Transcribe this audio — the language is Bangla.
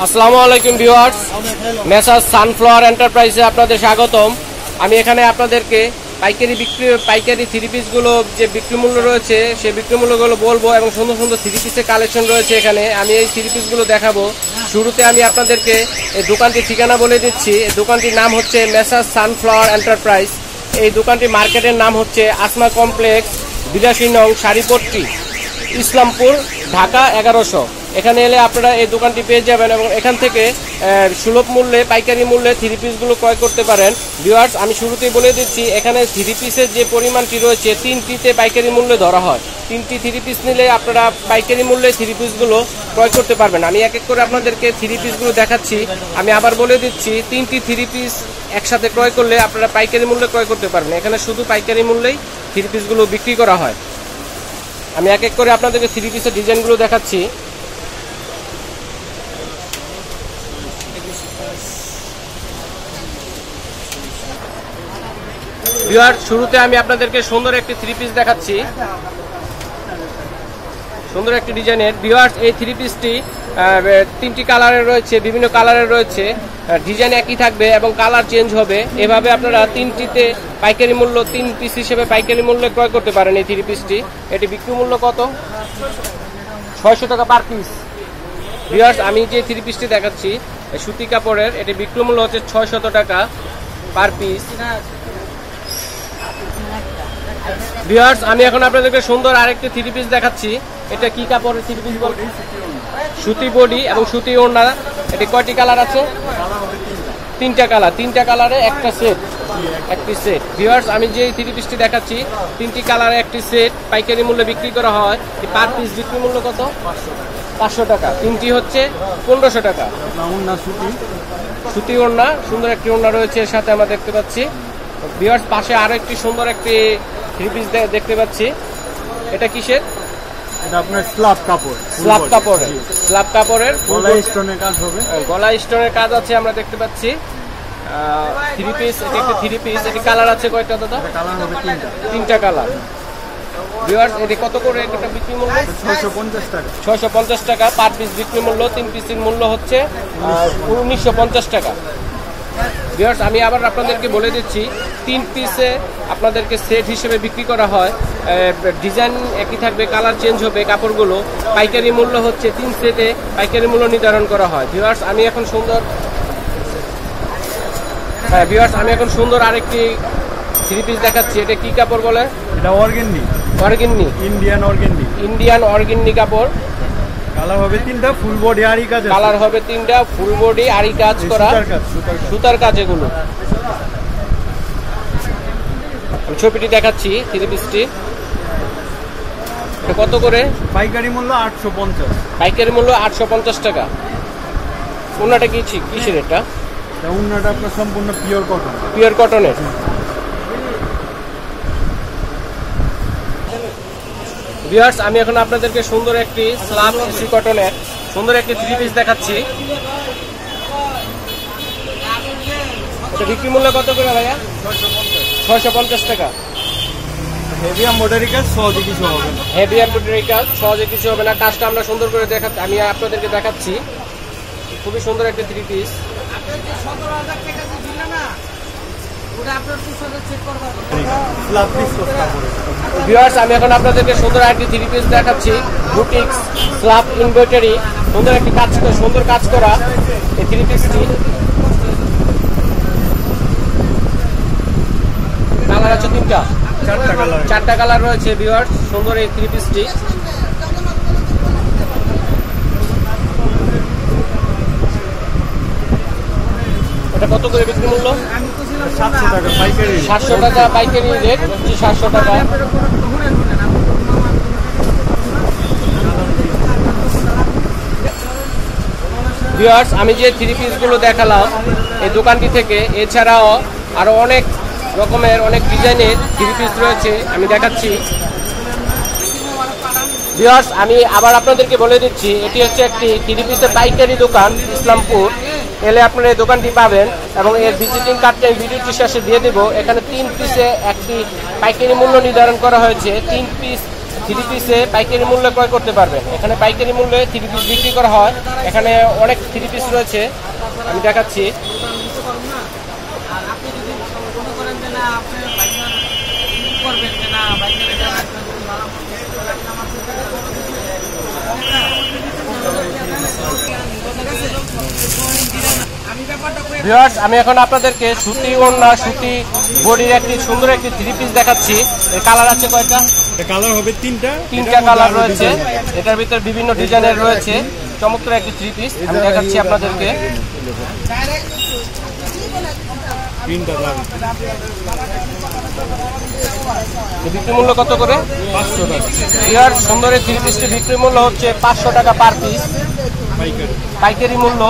আসসালামু আলাইকুম ভিউয়ার্স, মেসার্স সানফ্লাওয়ার এন্টারপ্রাইজে আপনাদের স্বাগতম। আমি এখানে আপনাদেরকে পাইকারি থ্রি পিসগুলো যে বিক্রি মূল্য রয়েছে সেই বিক্রি মূল্যগুলো বলবো এবং সুন্দর সুন্দর থ্রি পিসের কালেকশন রয়েছে এখানে। আমি এই থ্রি পিসগুলো দেখাবো। শুরুতে আমি আপনাদেরকে এই দোকানটির ঠিকানা বলে দিচ্ছি। এই দোকানটির নাম হচ্ছে মেসার্স সানফ্লাওয়ার এন্টারপ্রাইজ। এই দোকানটি মার্কেটের নাম হচ্ছে আসমা কমপ্লেক্স, 82 নং সারিপট্টি, ইসলামপুর, ঢাকা 1100। এখানে এলে আপনারা এই দোকানটি পেয়ে যাবেন এবং এখান থেকে সুলভ মূল্যে পাইকারি মূল্যে থ্রি পিসগুলো ক্রয় করতে পারেন। ভিউয়ার্স, আমি শুরুতেই বলে দিচ্ছি এখানে থ্রি পিসের যে পরিমাণটি রয়েছে তিনটিতে পাইকারি মূল্যে ধরা হয়। তিনটি থ্রি পিস নিলে আপনারা পাইকারি মূল্যে থ্রি পিসগুলো ক্রয় করতে পারবেন। আমি এক এক করে আপনাদেরকে থ্রি পিসগুলো দেখাচ্ছি। আমি আবার বলে দিচ্ছি, তিনটি থ্রি পিস একসাথে ক্রয় করলে আপনারা পাইকারি মূল্যে ক্রয় করতে পারবেন। এখানে শুধু পাইকারি মূল্যেই থ্রি পিসগুলো বিক্রি করা হয়। আমি এক এক করে আপনাদেরকে থ্রি পিসের ডিজাইনগুলো দেখাচ্ছি। ভিউয়ার্স, শুরুতে আমি আপনাদেরকে সুন্দর একটি থ্রি পিস দেখাচ্ছি, সুন্দর একটি ডিজাইনের। ভিউয়ার্স, এই থ্রি পিসটি তিনটি কালারের রয়েছে, বিভিন্ন কালারের রয়েছে। ডিজাইন একই থাকবে এবং কালার চেঞ্জ হবে। এভাবে আপনারা তিনটিতে পাইকারি মূল্য, তিন পিস হিসেবে পাইকারি মূল্যে ক্রয় করতে পারেন এই থ্রি পিসটি। এটি বিক্রি মূল্য কত? 600 টাকা পার পিস। ভিউয়ার্স, আমি যে থ্রি পিসটি দেখাচ্ছি সুতি কাপড়ের, এটি বিক্রি মূল্য হচ্ছে 600 টাকা পার পিস। ভিউয়ার্স, আমি এখন আপনাদেরকে সুন্দর আরেকটি থ্রি পিস দেখাচ্ছি। এটা কি কাপড়ের থ্রি পিস? সুতি বডি এবং সুতি ওড়না। এটি কয়টি কালার আছে? তিনটা কালার। তিনটা কালারে একটা সেট, একটি সেট। ভিউয়ার্স, আমি যে থ্রি পিসটি দেখাচ্ছি তিনটি কালারে একটি সেট পাইকারি মূল্যে বিক্রি করা হয়। পার পিস বিক্রি মূল্য কত? 500 টাকা। তিনটি হচ্ছে 1500 টাকা। সুতি ওড়না, সুন্দর একটি ওড়না রয়েছে এর সাথে আমরা দেখতে পাচ্ছি। ভিউয়ার্স, পাশে আরো একটি সুন্দর একটি থ্রি পিস দেখতে পাচ্ছি। এটা কিসের? এটা আপনার স্ল্যাব কাপড়, স্ল্যাব কাপড়ের। স্ল্যাব কাপড়ের গলা স্টোনের কাজ হবে, গলা স্টোনের কাজ আছে আমরা দেখতে পাচ্ছি। থ্রি পিস, এটা একটি থ্রি পিস। এটি কালার আছে কয়টা দাদা? কালার হবে তিনটা কালার। ভিউয়ার্স, এটি কত করে একটা বিক্রি মূল্য? 650 টাকা। 650 টাকা পার পিস বিক্রি মূল্য। তিন পিসের মূল্য হচ্ছে 1950 টাকা। ভিউয়ার্স, আমি আবার আপনাদেরকে বলে দিচ্ছি, তিন পিসে আপনাদেরকে সেট হিসেবে বিক্রি করা হয়। ডিজাইন একই থাকবে, কালার চেঞ্জ হবে কাপড়গুলো। পাইকারি মূল্য হচ্ছে তিন সেটে পাইকারি মূল্য নির্ধারণ করা হয়। ভিউয়ার্স, আমি এখন সুন্দর আরেকটি থ্রি পিস দেখাচ্ছি। এটা কি কাপড় বলে? এটা অর্গেন্ডি। অর্গেন্ডি, ইন্ডিয়ান অর্গেন্ডি কাপড়। কালার হবে তিনটা, ফুল বডি আরি কাজ। কালার হবে তিনটা, ফুল বডি আরি কাজ করা, সুতার কাজ এগুলো। ছবিটি দেখাচ্ছি থ্রি পিসটি। কত করে? পাইকারি মূল্য 850। পাইকারি মূল্য 850 টাকা। ওনাটা কিসের? এটা ওনাটা আপনার সম্পূর্ণ পিওর কটন। পিওর কটনের। ভিউয়ার্স, আমি এখন আপনাদেরকে সুন্দর একটি স্ল্যাব এসি কটনের সুন্দর একটি থ্রি পিস দেখাচ্ছি। এটা বিক্রি মূল্য কত করে ভাইয়া? 650 টাকা। হেভি এমব্রয়ডারি কাজ, সহজে কিছু হবে না। হেভি এমব্রয়ডারি কাজ, সহজে কিছু হবে না। কাজটা আমরা সুন্দর করে আমি আপনাদেরকে দেখাচ্ছি। খুবই সুন্দর একটি থ্রি পিস। ভিউয়ার্স, আমি এখন আপনাদেরকে সুন্দর একটি থ্রি পিস দেখাচ্ছি। বুটিক্স স্ল্যাব এমব্রয়ডারি, সুন্দর একটি সুন্দর কাজ করা এই থ্রি পিসটি। কালার আছে তিনটা, চারটা কালার রয়েছে। ভিউয়ার্স, সুন্দর এই থ্রি পিসটি। এটা কত করে বিক্রি মূল্য? 700 টাকা পাইকারি। 700 টাকা পাইকারি রেট। 700 টাকা। ভিউয়ার্স, আমি যে থ্রি পিসগুলো দেখালাম এই দোকানটি থেকে, এছাড়াও আরো অনেক রকমের অনেক ডিজাইনের থ্রি পিস রয়েছে, আমি দেখাচ্ছি। ভিউয়ার্স, আমি আবার আপনাদেরকে বলে দিচ্ছি, এটি হচ্ছে একটি থ্রি পিসের পাইকারি দোকান, ইসলামপুর। এলে আপনারা এই দোকানটি পাবেন এবং এর ভিজিটিং কার্ডটা আমি ভিডিওটি শেষে দিয়ে দেবো। এখানে তিন পিসে একটি পাইকারি মূল্য নির্ধারণ করা হয়েছে। তিন পিস থ্রি পিসে পাইকারি মূল্যে ক্রয় করতে পারবেন। এখানে পাইকারি মূল্যে থ্রি পিস বিক্রি করা হয়। এখানে অনেক থ্রি পিস রয়েছে, আমি দেখাচ্ছি। ভিউয়ার্স, আমি এখন আপনাদেরকে সুতি ওড়না, সুতি বডির একটি সুন্দর একটি থ্রি পিস দেখাচ্ছি। এর কালার আছে কয়টা? কালার হবে তিনটা কালার রয়েছে। এটার ভিতরে বিভিন্ন ডিজাইনের রয়েছে। চমৎকার একটি থ্রি পিস আমি দেখাচ্ছি আপনাদেরকে। বিক্রি মূল্য কত করে? 500 টাকা। ভিউয়ার্স, সুন্দর এই থ্রি পিসটি বিক্রি মূল্য হচ্ছে 500 টাকা পার পিস, পাইকারি মূল্য।